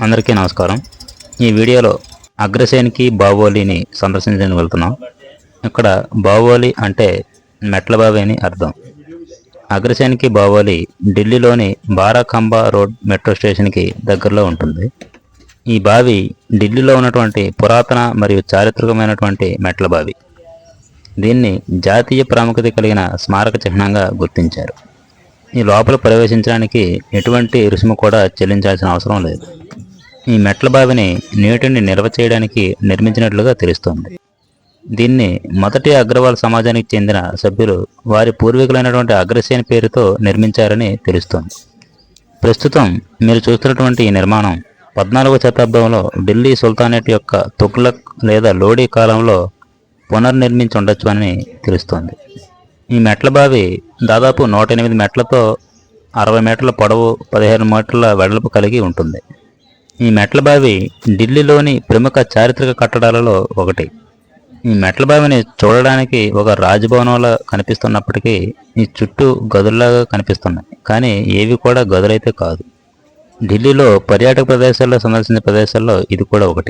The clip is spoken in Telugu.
అందరికీ నమస్కారం. ఈ వీడియోలో అగ్రసేనికి బావోలిని సందర్శించడానికి వెళ్తున్నాం. ఇక్కడ బావోలి అంటే మెట్ల బావి అని అర్థం. అగ్రసేనికి బావోలి ఢిల్లీలోని బారాఖంబా రోడ్ మెట్రో స్టేషన్కి దగ్గరలో ఉంటుంది. ఈ బావి ఢిల్లీలో ఉన్నటువంటి పురాతన మరియు చారిత్రకమైనటువంటి మెట్ల బావి. దీన్ని జాతీయ ప్రాముఖ్యత కలిగిన స్మారక చిహ్నంగా గుర్తించారు. ఈ లోపల ప్రవేశించడానికి ఎటువంటి రుసుము కూడా చెల్లించాల్సిన అవసరం లేదు. ఈ మెట్ల బావిని నీటిని నిల్వ చేయడానికి నిర్మించినట్లుగా తెలుస్తోంది. దీన్ని మొదటి అగ్రవాల్ సమాజానికి చెందిన సభ్యులు వారి పూర్వీకులైనటువంటి అగ్రసేన్ పేరుతో నిర్మించారని తెలుస్తోంది. ప్రస్తుతం మీరు చూస్తున్నటువంటి ఈ నిర్మాణం 14వ శతాబ్దంలో ఢిల్లీ సుల్తానేట్ యొక్క తుగ్లక్ లేదా లోడీ కాలంలో పునర్నిర్మించి ఉండొచ్చు అని తెలుస్తోంది. ఈ మెట్ల బావి దాదాపు 108 మెట్లతో 60 మీటర్ల పొడవు 15 మీటర్ల వెడల్పు కలిగి ఉంటుంది. ఈ మెట్ల బావి ఢిల్లీలోని ప్రముఖ చారిత్రక కట్టడాలలో ఒకటి. ఈ మెట్ల బావిని చూడడానికి ఒక రాజభవనంలా కనిపిస్తున్నప్పటికీ ఈ చుట్టూ గదుల్లాగా కనిపిస్తున్నాయి, కానీ ఏవి కూడా గదులైతే కాదు. ఢిల్లీలో పర్యాటక ప్రదేశాల్లో సందర్శించే ప్రదేశాల్లో ఇది కూడా ఒకటి.